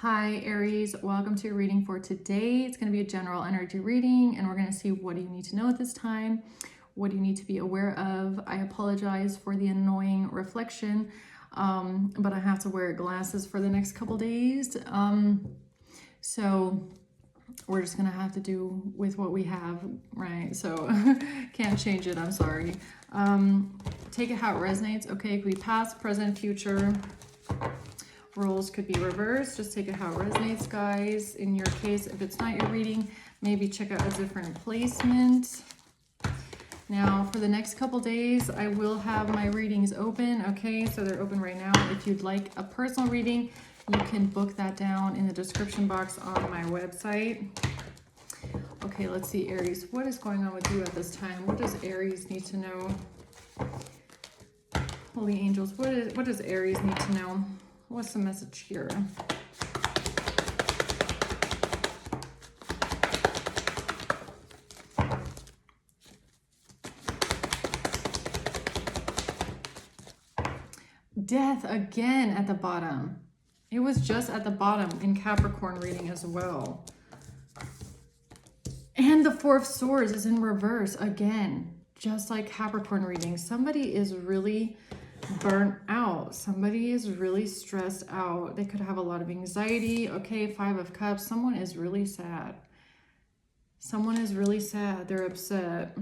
Hi Aries, welcome to your reading for today. It's going to be a general energy reading and we're going to see what do you need to know at this time, what do you need to be aware of. I apologize for the annoying reflection, but I have to wear glasses for the next couple days. So we're just going to have to do with what we have, right? So can't change it, I'm sorry. Take it how it resonates. Okay, it could be past, present, future. Roles could be reversed. Just take it how it resonates, guys. In your case, if it's not your reading, maybe check out a different placement. Now, for the next couple days, I will have my readings open. Okay, so they're open right now. If you'd like a personal reading, you can book that down in the description box on my website. Okay, let's see, Aries. What is going on with you at this time? What does Aries need to know? Holy angels, what does Aries need to know? What's the message here? Death again at the bottom. It was just at the bottom in Capricorn reading as well. And the Four of Swords is in reverse again, just like Capricorn reading. Somebody is really burnt out. Somebody is really stressed out. They could have a lot of anxiety. Okay, Five of Cups. Someone is really sad. Someone is really sad. They're upset.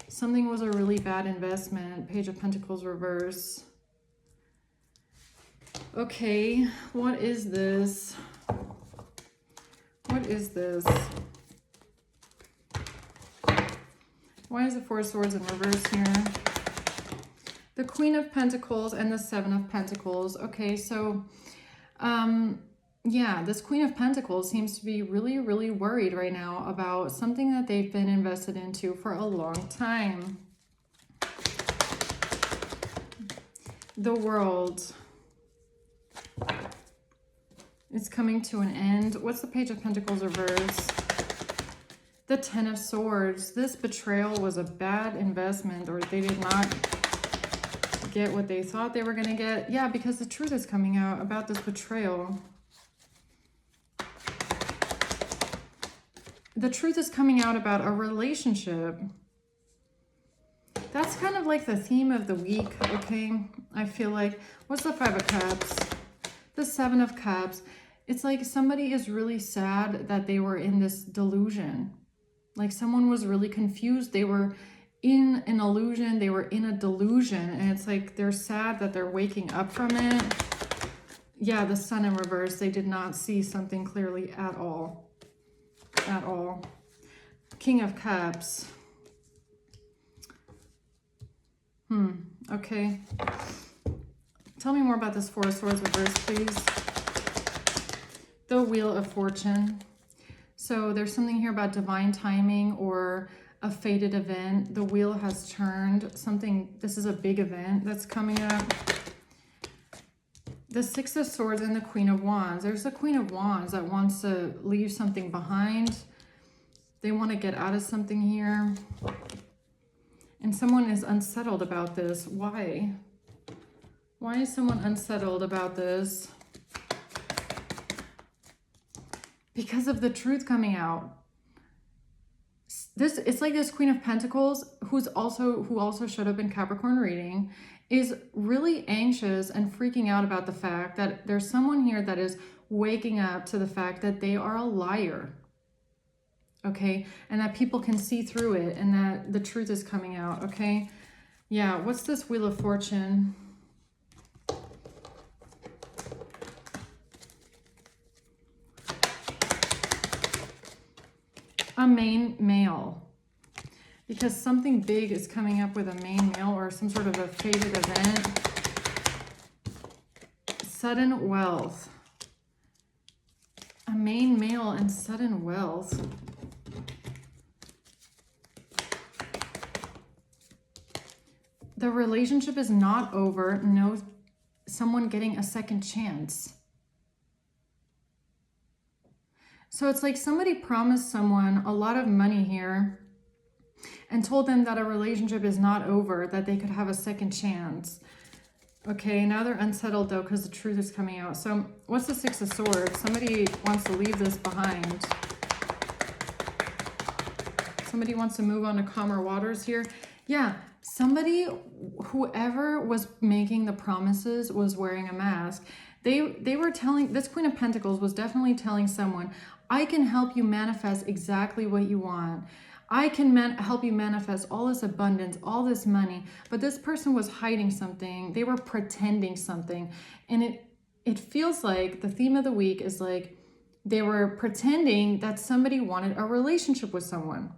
Something was a really bad investment. Page of Pentacles reverse. Okay, what is this? What is this? Why is the Four of Swords in reverse here? The Queen of Pentacles and the Seven of Pentacles. Okay, so, yeah, this Queen of Pentacles seems to be really, really worried right now about something that they've been invested into for a long time. The World. It's coming to an end. What's the Page of Pentacles reverse? The Ten of Swords. This betrayal was a bad investment, or they did not get what they thought they were going to get. Yeah, because the truth is coming out about this betrayal. The truth is coming out about a relationship. That's kind of like the theme of the week, okay? I feel like, what's the Five of Cups? The Seven of Cups. It's like somebody is really sad that they were in this delusion. Like someone was really confused. They were in an illusion, they were in a delusion, and it's like they're sad that they're waking up from it. Yeah, the Sun in reverse. They did not see something clearly at all. At all. King of Cups. Okay. Tell me more about this Four of Swords reverse, please. The Wheel of Fortune. So there's something here about divine timing or a fated event. The wheel has turned. Something, this is a big event that's coming up. The Six of Swords and the Queen of Wands. There's the Queen of Wands that wants to leave something behind. They want to get out of something here. And someone is unsettled about this. Why? Why is someone unsettled about this? Because of the truth coming out. It's like this Queen of Pentacles who also showed up in Capricorn reading is really anxious and freaking out about the fact that there's someone here that is waking up to the fact that they are a liar. Okay, and that people can see through it and that the truth is coming out. Okay, yeah, what's this Wheel of Fortune? A main male, because something big is coming up with a main male or some sort of a fated event. Sudden wealth. A main male and sudden wealth. The relationship is not over. No, someone getting a second chance. So it's like somebody promised someone a lot of money here and told them that a relationship is not over, that they could have a second chance. Okay, now they're unsettled though because the truth is coming out. So what's the Six of Swords? Somebody wants to leave this behind. Somebody wants to move on to calmer waters here. Yeah, somebody, whoever was making the promises was wearing a mask. They were telling, this Queen of Pentacles was definitely telling someone, I can help you manifest exactly what you want. I can help you manifest all this abundance, all this money. But this person was hiding something. They were pretending something. And it feels like the theme of the week is like they were pretending that somebody wanted a relationship with someone.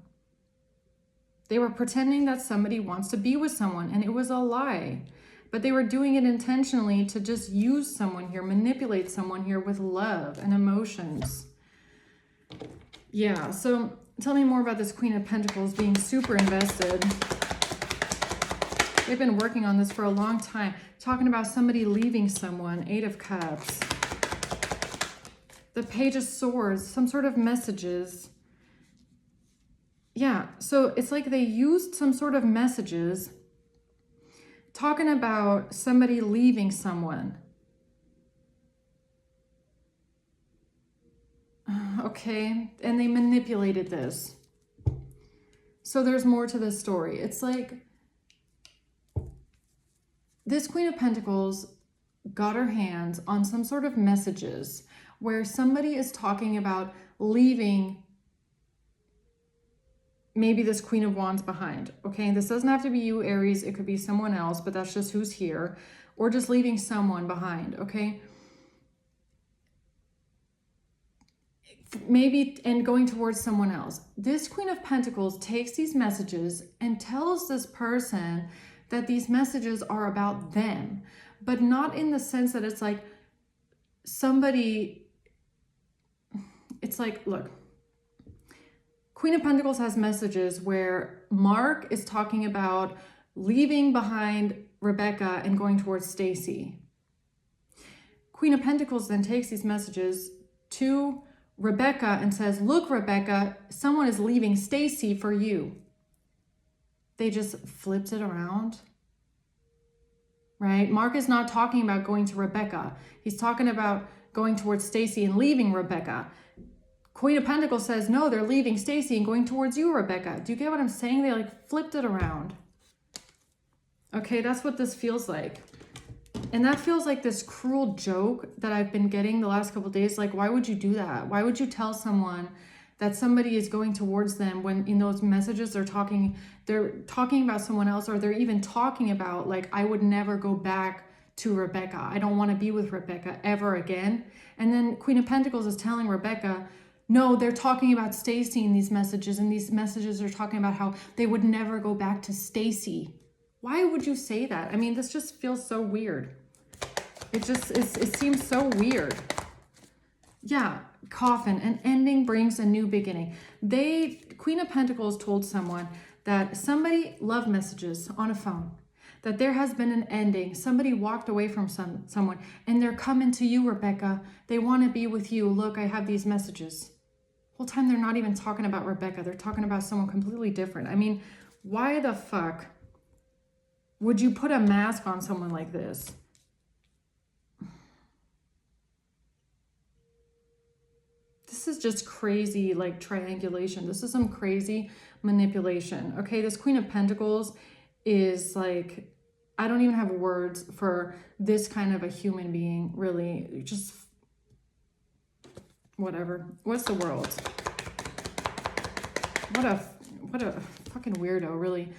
They were pretending that somebody wants to be with someone, and it was a lie. But they were doing it intentionally to just use someone here, manipulate someone here with love and emotions. Yeah, so tell me more about this Queen of Pentacles being super invested. They've been working on this for a long time. Talking about somebody leaving someone. Eight of Cups. The Page of Swords. Some sort of messages. Yeah, so it's like they used some sort of messages talking about somebody leaving someone. Okay, and they manipulated this. So there's more to this story. It's like this Queen of Pentacles got her hands on some sort of messages where somebody is talking about leaving maybe this Queen of Wands behind. Okay, this doesn't have to be you, Aries. It could be someone else, but that's just who's here. Or just leaving someone behind, okay? Maybe, and going towards someone else. This Queen of Pentacles takes these messages and tells this person that these messages are about them, but not in the sense that it's like somebody, it's like, look, Queen of Pentacles has messages where Mark is talking about leaving behind Rebecca and going towards Stacy. Queen of Pentacles then takes these messages to Rebecca and says, look, Rebecca, someone is leaving Stacy for you. They just flipped it around, right? Mark is not talking about going to Rebecca. He's talking about going towards Stacy and leaving Rebecca. Queen of Pentacles says, no, they're leaving Stacy and going towards you, Rebecca. Do you get what I'm saying? They like flipped it around. Okay, that's what this feels like. And that feels like this cruel joke that I've been getting the last couple of days. Like, why would you do that? Why would you tell someone that somebody is going towards them when in those messages they're talking about someone else, or they're even talking about like, I would never go back to Rebecca. I don't want to be with Rebecca ever again. And then Queen of Pentacles is telling Rebecca, no, they're talking about Stacy in these messages, and these messages are talking about how they would never go back to Stacy. Why would you say that? I mean, this just feels so weird. It seems so weird. Yeah, Coffin, an ending brings a new beginning. Queen of Pentacles told someone that somebody love messages on a phone, that there has been an ending. Somebody walked away from someone, and they're coming to you, Rebecca. They want to be with you. Look, I have these messages. Whole time they're not even talking about Rebecca. They're talking about someone completely different. I mean, why the fuck would you put a mask on someone like this? This is just crazy, like triangulation. This is some crazy manipulation. Okay, this Queen of Pentacles is like, I don't even have words for this kind of a human being, really. Just whatever. What's the World? What a fucking weirdo, really.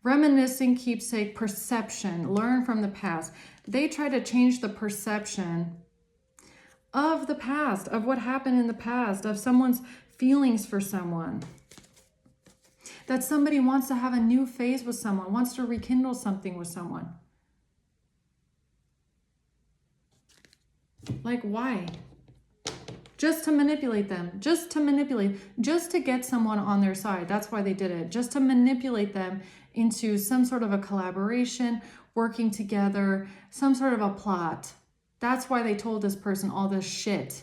Reminiscing, keepsake, perception, learn from the past. They try to change the perception of the past, of what happened in the past, of someone's feelings for someone. That somebody wants to have a new phase with someone, wants to rekindle something with someone. Like, why? Just to manipulate them, just to get someone on their side. That's why they did it, just to manipulate them into some sort of a collaboration, working together, some sort of a plot. That's why they told this person all this shit.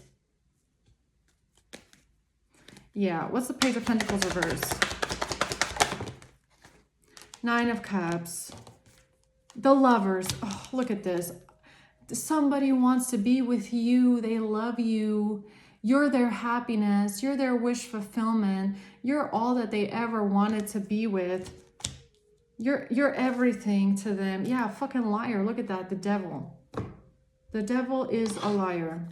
Yeah, what's the Page of Pentacles reverse? Nine of Cups. The Lovers. Oh, look at this. somebody wants to be with you. They love you. You're their happiness. You're their wish fulfillment. You're all that they ever wanted to be with. You're everything to them. Yeah, fucking liar. Look at that. The devil. The devil is a liar.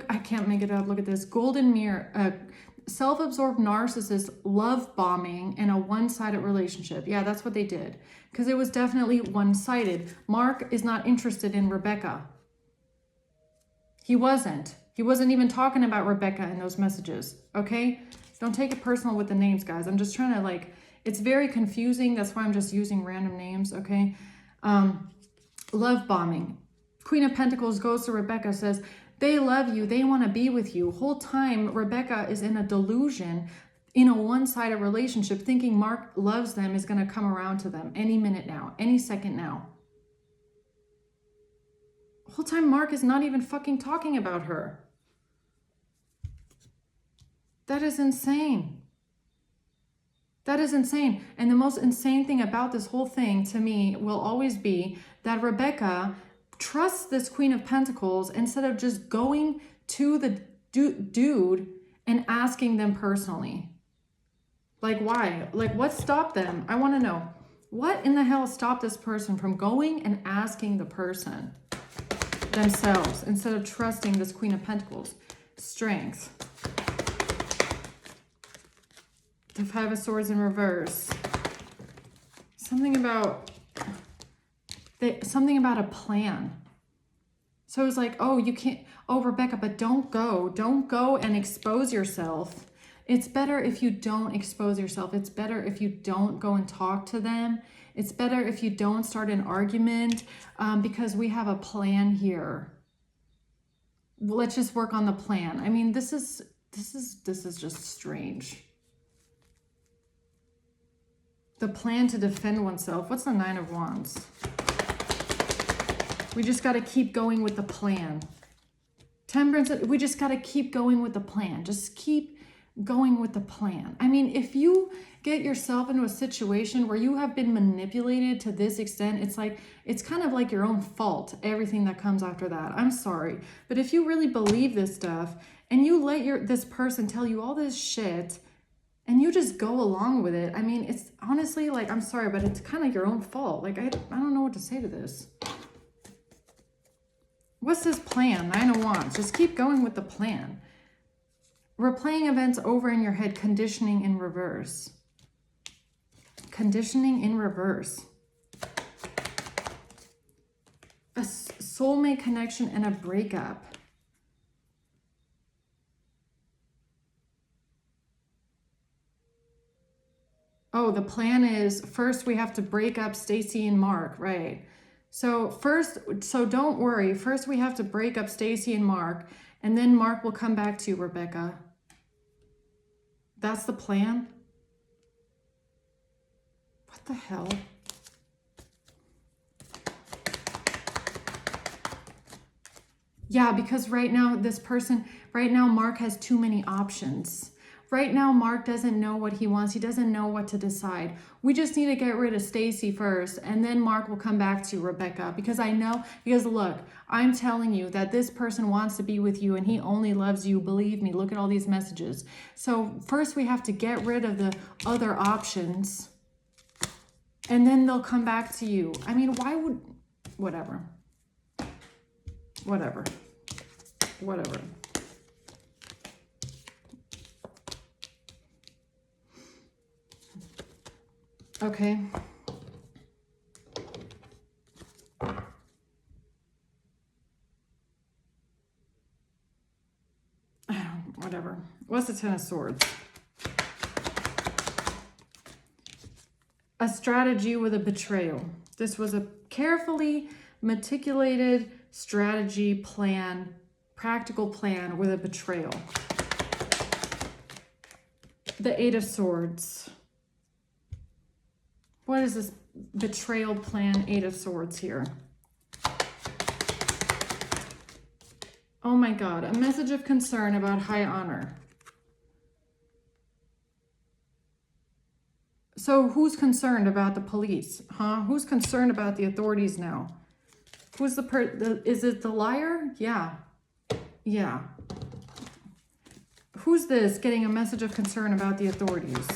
I can't make it up. Look at this. Golden mirror. Self-absorbed narcissist love bombing in a one-sided relationship. Yeah, that's what they did. Because it was definitely one-sided. Mark is not interested in Rebecca. He wasn't. He wasn't even talking about Rebecca in those messages. Okay? Don't take it personal with the names, guys. I'm just trying to, like, it's very confusing. That's why I'm just using random names. Okay? Love bombing. Queen of Pentacles goes to Rebecca, says, they love you. They want to be with you. Whole time, Rebecca is in a delusion, in a one-sided relationship, thinking Mark loves them, is going to come around to them any minute now, any second now. Whole time, Mark is not even fucking talking about her. That is insane. That is insane. And the most insane thing about this whole thing, to me, will always be that Rebecca trust this Queen of Pentacles instead of just going to the dude and asking them personally. Like, why? Like, what stopped them? I want to know. What in the hell stopped this person from going and asking the person themselves instead of trusting this Queen of Pentacles? Strength. The Five of Swords in reverse. Something about a plan. So it's like, oh, you can't, oh, Rebecca, but don't go and expose yourself. It's better if you don't expose yourself. It's better if you don't go and talk to them. It's better if you don't start an argument, because we have a plan here. Let's just work on the plan. I mean, this is just strange. The plan to defend oneself. What's the Nine of Wands? We just got to keep going with the plan. Temperance, we just got to keep going with the plan. Just keep going with the plan. I mean, if you get yourself into a situation where you have been manipulated to this extent, it's kind of like your own fault, everything that comes after that. I'm sorry. But if you really believe this stuff and you let this person tell you all this shit and you just go along with it, I mean, it's honestly, like, I'm sorry, but it's kind of your own fault. Like, I don't know what to say to this. What's this plan? Nine of Wands. Just keep going with the plan. Replaying events over in your head. Conditioning in reverse. Conditioning in reverse. A soulmate connection and a breakup. Oh, the plan is first we have to break up Stacy and Mark, right? So don't worry. First we have to break up Stacy and Mark, and then Mark will come back to you, Rebecca. That's the plan? What the hell? Yeah, because right now Mark has too many options. Right now, Mark doesn't know what he wants. He doesn't know what to decide. We just need to get rid of Stacy first, and then Mark will come back to you, Rebecca. Because look, I'm telling you that this person wants to be with you, and he only loves you. Believe me, look at all these messages. So first we have to get rid of the other options, and then they'll come back to you. I mean, why would... Whatever. Okay. Whatever. What's the Ten of Swords? A strategy with a betrayal. This was a carefully meticulated strategy plan, practical plan with a betrayal. The Eight of Swords. What is this betrayal plan, Eight of Swords here? Oh my God, a message of concern about high honor. So who's concerned about the police? Huh? Who's concerned about the authorities now? Who's is it the liar? Yeah. Yeah. Who's this getting a message of concern about the authorities?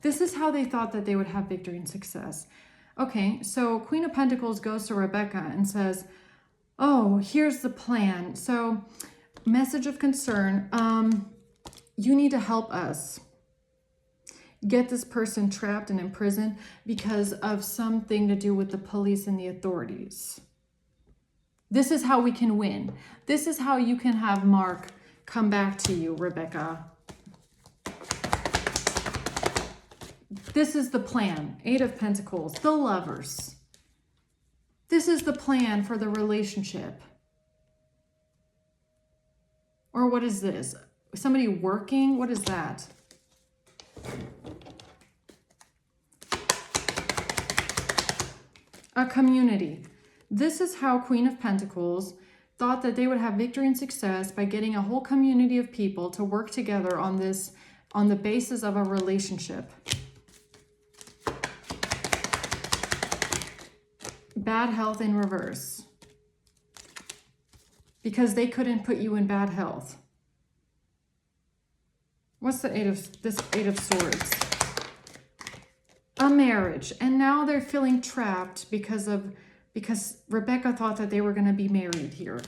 This is how they thought that they would have victory and success. Okay, so Queen of Pentacles goes to Rebecca and says, oh, here's the plan. So message of concern, you need to help us get this person trapped and in prison because of something to do with the police and the authorities. This is how we can win. This is how you can have Mark come back to you, Rebecca. This is the plan. 8 of Pentacles, the lovers. This is the plan for the relationship. Or what is this? Somebody working? What is that? A community. This is how Queen of Pentacles thought that they would have victory and success by getting a whole community of people to work together on this, on the basis of a relationship. Bad health in reverse. Because they couldn't put you in bad health. What's the 8 of Swords? A marriage. And now they're feeling trapped because Rebecca thought that they were going to be married here.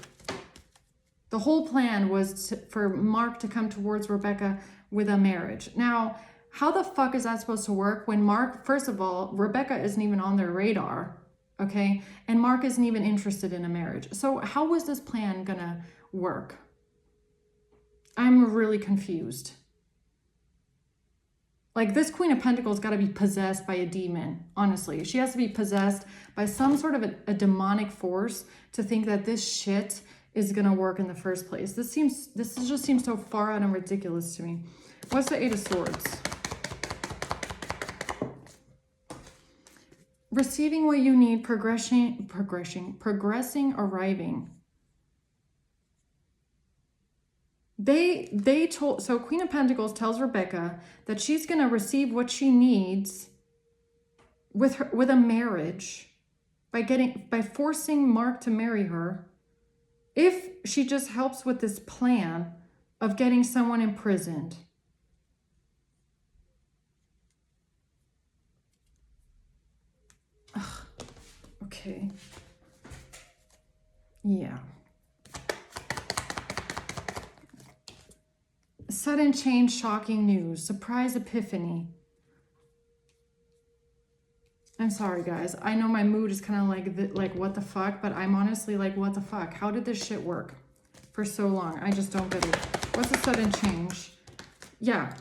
The whole plan was for Mark to come towards Rebecca with a marriage. Now, how the fuck is that supposed to work when Mark, first of all, Rebecca isn't even on their radar, okay? And Mark isn't even interested in a marriage. So how was this plan going to work? I'm really confused. Like, this Queen of Pentacles got to be possessed by a demon, honestly. She has to be possessed by some sort of a demonic force to think that this shit is going to work in the first place. This just seems so far out and ridiculous to me. What's the 8 of Swords? Receiving what you need, progressing, arriving. So Queen of Pentacles tells Rebecca that she's going to receive what she needs with a marriage by forcing Mark to marry her if she just helps with this plan of getting someone imprisoned. Ugh, okay. Yeah. Sudden change, shocking news, surprise epiphany. I'm sorry, guys. I know my mood is kind of like what the fuck, but I'm honestly like, what the fuck? How did this shit work for so long? I just don't get it. What's a sudden change? Yeah.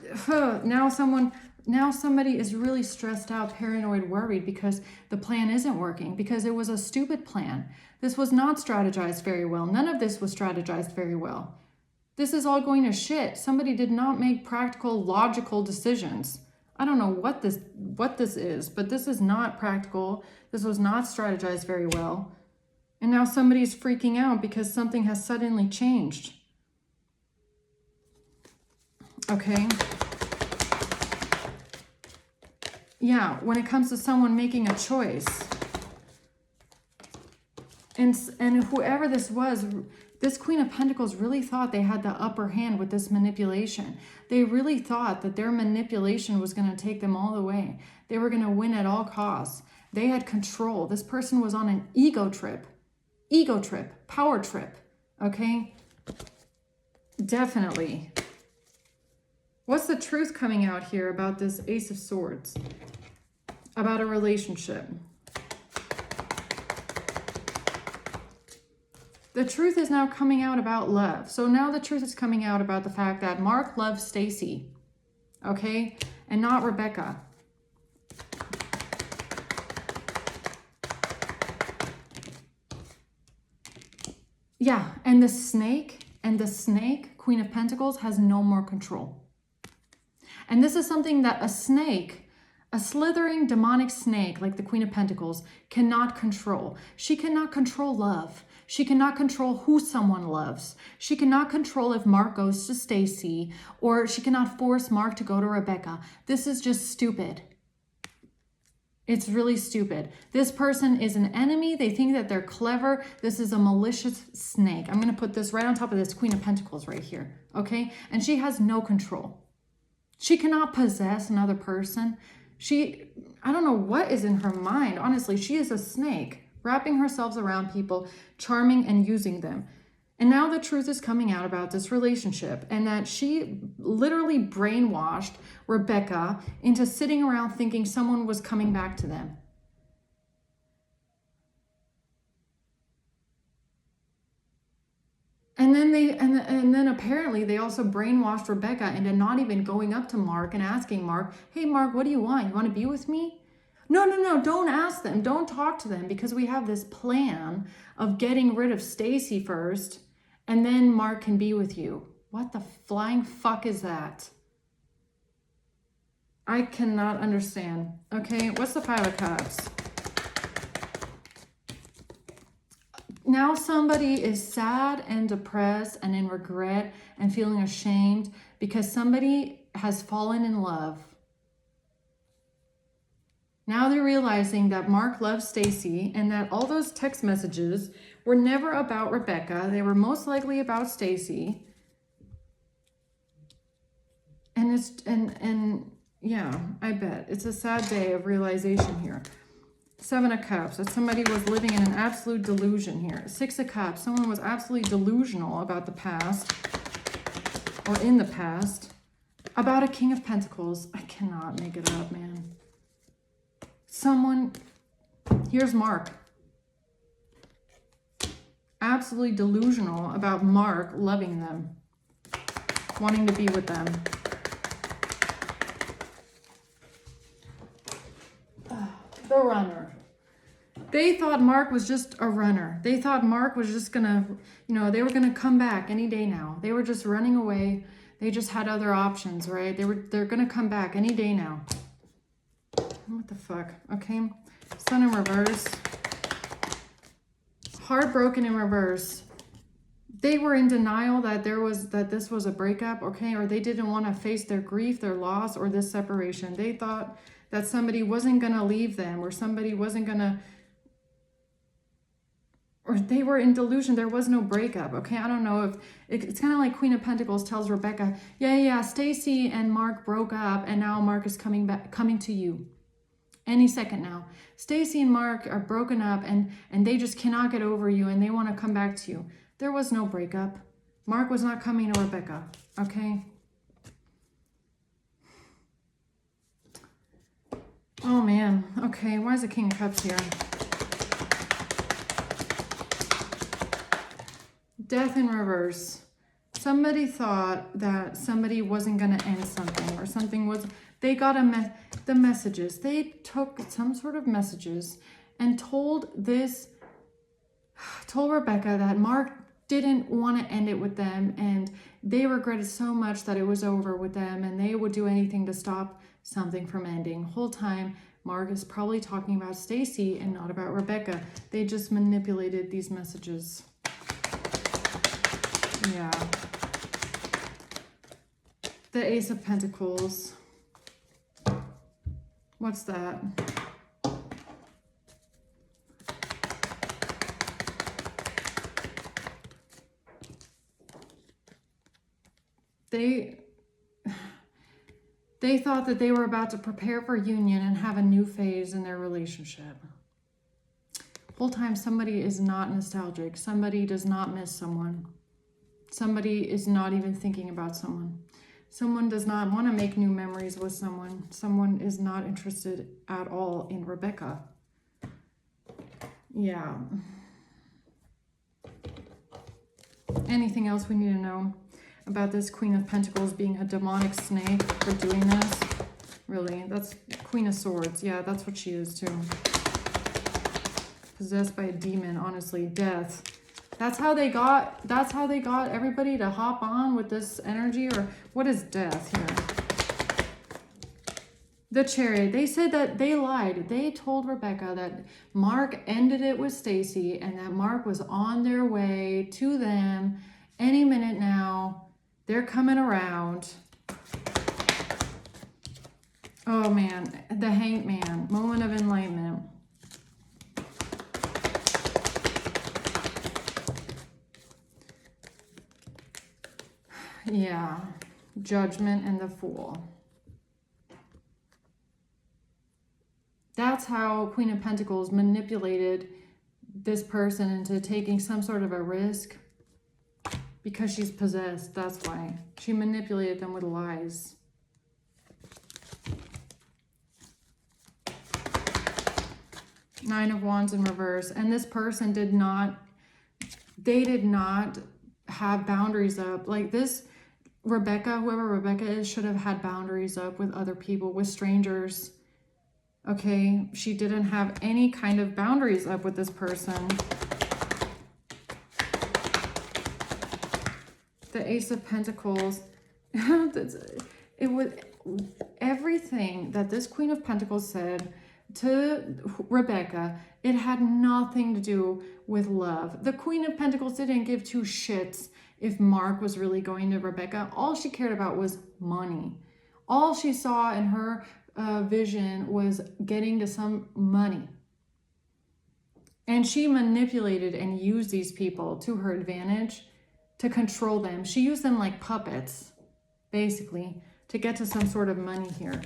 Now somebody is really stressed out, paranoid, worried because the plan isn't working, because it was a stupid plan. This was not strategized very well. None of this was strategized very well. This is all going to shit. Somebody did not make practical, logical decisions. I don't know what this is, but this is not practical. This was not strategized very well. And now somebody's freaking out because something has suddenly changed. Okay. Yeah, when it comes to someone making a choice. And whoever this was, this Queen of Pentacles really thought they had the upper hand with this manipulation. They really thought that their manipulation was going to take them all the way. They were going to win at all costs. They had control. This person was on an ego trip, power trip, okay? Definitely. What's the truth coming out here about this Ace of Swords? About a relationship. The truth is now coming out about love. So now the truth is coming out about the fact that Mark loves Stacy, okay? And not Rebecca. Yeah, and the snake, Queen of Pentacles, has no more control. And this is something that a snake A slithering demonic snake like the Queen of Pentacles cannot control. She cannot control love. She cannot control who someone loves. She cannot control if Mark goes to Stacy, or she cannot force Mark to go to Rebecca. This is just stupid. It's really stupid. This person is an enemy. They think that they're clever. This is a malicious snake. I'm going to put this right on top of this Queen of Pentacles right here. Okay? And she has no control. She cannot possess another person. I don't know what is in her mind. Honestly, she is a snake, wrapping herself around people, charming and using them. And now the truth is coming out about this relationship, and that she literally brainwashed Rebecca into sitting around thinking someone was coming back to them. And then and then apparently they also brainwashed Rebecca into not even going up to Mark and asking Mark, hey Mark, what do you want? You want to be with me? No, don't ask them. Don't talk to them, because we have this plan of getting rid of Stacy first, and then Mark can be with you. What the flying fuck is that? I cannot understand. Okay, what's the Five of Cups? Now somebody is sad and depressed and in regret and feeling ashamed because somebody has fallen in love. Now they're realizing that Mark loves Stacy, and that all those text messages were never about Rebecca. They were most likely about Stacy. And yeah, I bet it's a sad day of realization here. Seven of Cups, that somebody was living in an absolute delusion here. Six of Cups, someone was absolutely delusional about the past, or in the past, about a King of Pentacles. I cannot make it up, man. Here's Mark. Absolutely delusional about Mark loving them, wanting to be with them. The runner. They thought Mark was just a runner. They thought Mark was just gonna, they were gonna come back any day now. They were just running away. They just had other options, right? They're gonna come back any day now. What the fuck? Okay. Sun in reverse. Heartbroken in reverse. They were in denial that this was a breakup, okay? Or they didn't want to face their grief, their loss, or this separation. They thought that somebody wasn't going to leave them, or somebody wasn't going to, or they were in delusion. There was no breakup, okay? I don't know if, it's kind of like Queen of Pentacles tells Rebecca, yeah, Stacy and Mark broke up, and now Mark is coming to you. Any second now. Stacy and Mark are broken up, and they just cannot get over you, and they want to come back to you. There was no breakup. Mark was not coming to Rebecca, okay? Oh, man. Okay, why is the King of Cups here? Death in reverse. Somebody thought that somebody wasn't going to end something, or something was... They got the messages. They took some sort of messages and told Rebecca that Mark didn't want to end it with them, and they regretted so much that it was over with them, and they would do anything to stop something from ending. Whole time, Mark is probably talking about Stacy and not about Rebecca. They just manipulated these messages. Yeah. The Ace of Pentacles. What's that? They thought that they were about to prepare for union and have a new phase in their relationship. Whole time somebody is not nostalgic. Somebody does not miss someone. Somebody is not even thinking about someone. Someone does not want to make new memories with someone. Someone is not interested at all in Rebecca. Yeah. Anything else we need to know about this Queen of Pentacles being a demonic snake for doing this? Really, that's Queen of Swords. Yeah, that's what she is too. Possessed by a demon, honestly. Death. That's how they got everybody to hop on with this energy. Or what is death here? The Chariot. They said that they lied. They told Rebecca that Mark ended it with Stacy and that Mark was on their way to them any minute now. They're coming around. Oh man, the Hanged Man, moment of enlightenment. Yeah, Judgment and the Fool. That's how Queen of Pentacles manipulated this person into taking some sort of a risk, because she's possessed. That's why she manipulated them with lies. Nine of Wands in reverse. And this person did not have boundaries up. Like this Rebecca, whoever Rebecca is, should have had boundaries up with other people, with strangers. Okay, she didn't have any kind of boundaries up with this person. The Ace of Pentacles. It was everything that this Queen of Pentacles said to Rebecca. It had nothing to do with love. The Queen of Pentacles didn't give two shits if Mark was really going to Rebecca. All she cared about was money. All she saw in her vision was getting to some money. And she manipulated and used these people to her advantage to control them. She used them like puppets, basically, to get to some sort of money here,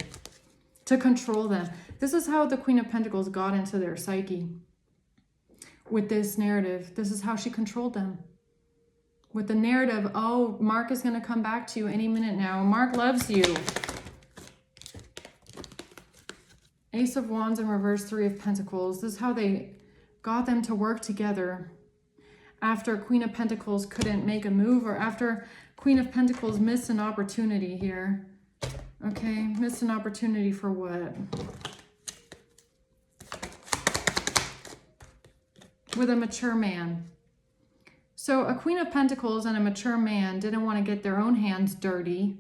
to control them. This is how the Queen of Pentacles got into their psyche with this narrative. This is how she controlled them. With the narrative, oh, Mark is going to come back to you any minute now. Mark loves you. Ace of Wands in reverse, Three of Pentacles. This is how they got them to work together. After Queen of Pentacles couldn't make a move, or after Queen of Pentacles missed an opportunity here. Okay, missed an opportunity for what? With a mature man. So a Queen of Pentacles and a mature man didn't want to get their own hands dirty,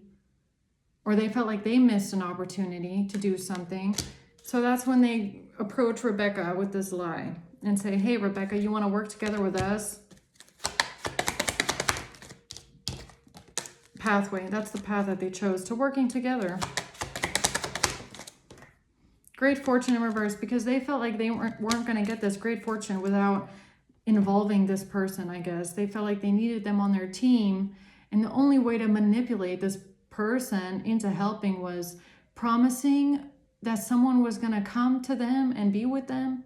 or they felt like they missed an opportunity to do something. So that's when they approach Rebecca with this lie and say, hey, Rebecca, you want to work together with us? Pathway. That's the path that they chose, to working together. Great Fortune in reverse, because they felt like they weren't going to get this great fortune without involving this person, I guess. They felt like they needed them on their team, and the only way to manipulate this person into helping was promising that someone was going to come to them and be with them.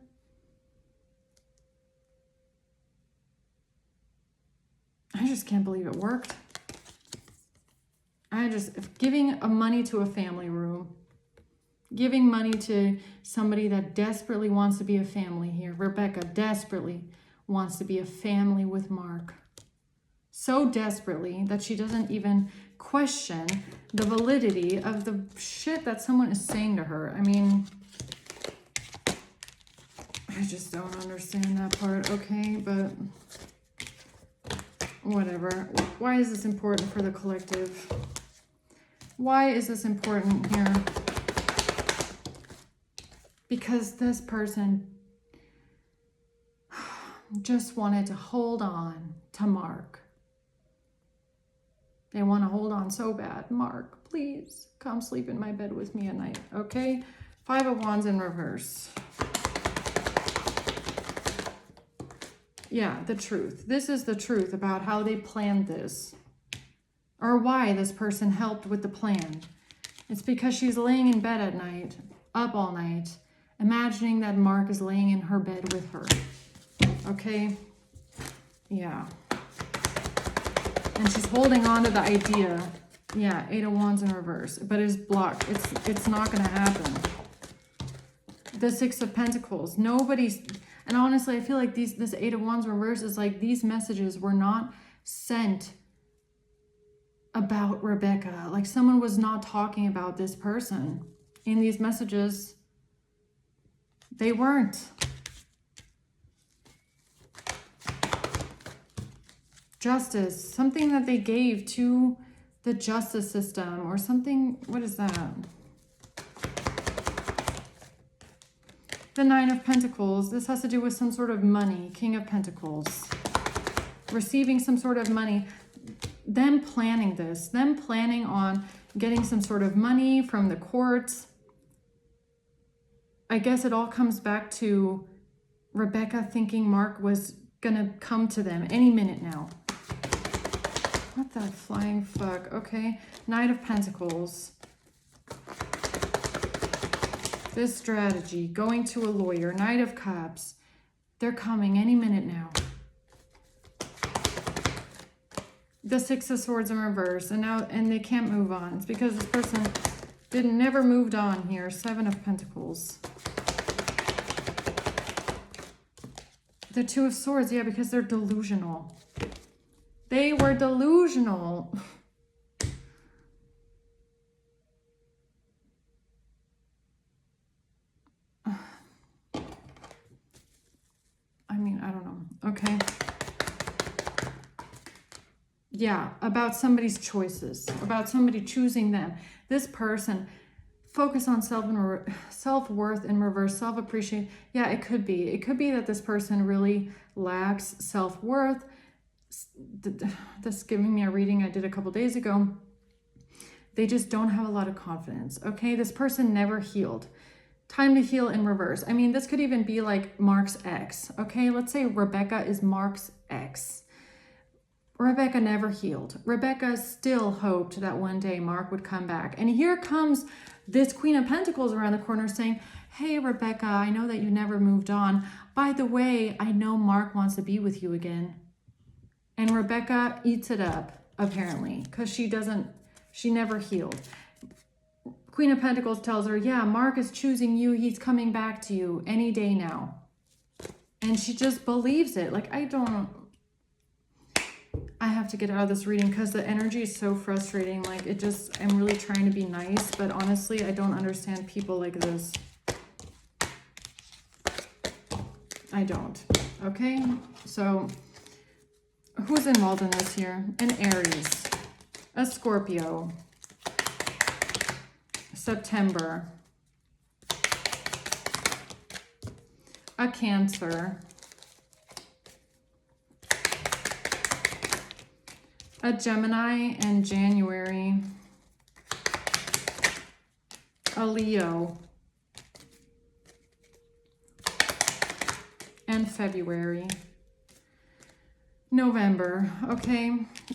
I just can't believe it worked. Giving money to a family room, giving money to somebody that desperately wants to be a family here. Rebecca desperately wants to be a family with Mark. So desperately that she doesn't even question the validity of the shit that someone is saying to her. I mean, I just don't understand that part, okay? But whatever. Why is this important for the collective? Why is this important here? Because this person just wanted to hold on to Mark. They want to hold on so bad. Mark, please come sleep in my bed with me at night, okay? Five of Wands in reverse. Yeah, the truth. This is the truth about how they planned this, or why this person helped with the plan. It's because she's laying in bed at night, up all night, imagining that Mark is laying in her bed with her. Okay? Yeah. And she's holding on to the idea. Yeah, Eight of Wands in reverse. But it's blocked. It's not going to happen. The Six of Pentacles. Nobody's... And honestly, I feel like this Eight of Wands in reverse is like these messages were not sent about Rebecca. Like someone was not talking about this person in these messages. They weren't. Justice, something that they gave to the justice system or something. What is that? The Nine of Pentacles. This has to do with some sort of money. King of Pentacles. Receiving some sort of money. Them planning this. Them planning on getting some sort of money from the courts. I guess it all comes back to Rebecca thinking Mark was gonna come to them any minute now. What the flying fuck? Okay. Knight of Pentacles. This strategy. Going to a lawyer. Knight of Cups. They're coming any minute now. The Six of Swords in reverse. And they can't move on. It's because this person never moved on here. Seven of Pentacles. The Two of Swords. Yeah, because they're delusional. They were delusional. I mean, I don't know. Okay. Yeah, about somebody's choices, about somebody choosing them. This person, focus on self-worth in reverse, self-appreciation. Yeah, it could be. It could be that this person really lacks self-worth. That's giving me a reading I did a couple days ago. They just don't have a lot of confidence. Okay, this person never healed. Time to heal in reverse. I mean, this could even be like Mark's ex. Okay, let's say Rebecca is Mark's ex. Rebecca never healed. Rebecca still hoped that one day Mark would come back. And here comes this Queen of Pentacles around the corner saying, hey, Rebecca, I know that you never moved on. By the way, I know Mark wants to be with you again. And Rebecca eats it up, apparently, because she never healed. Queen of Pentacles tells her, yeah, Mark is choosing you. He's coming back to you any day now. And she just believes it. Like, I have to get out of this reading because the energy is so frustrating. Like, I'm really trying to be nice, but honestly, I don't understand people like this. I don't. Okay, so who's involved in this here? An Aries, a Scorpio, September, a Cancer, a Gemini in January, a Leo, and February. November. Okay,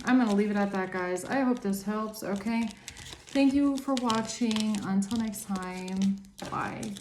I'm gonna leave it at that, guys. I hope this helps. Okay, thank you for watching. Until next time, bye.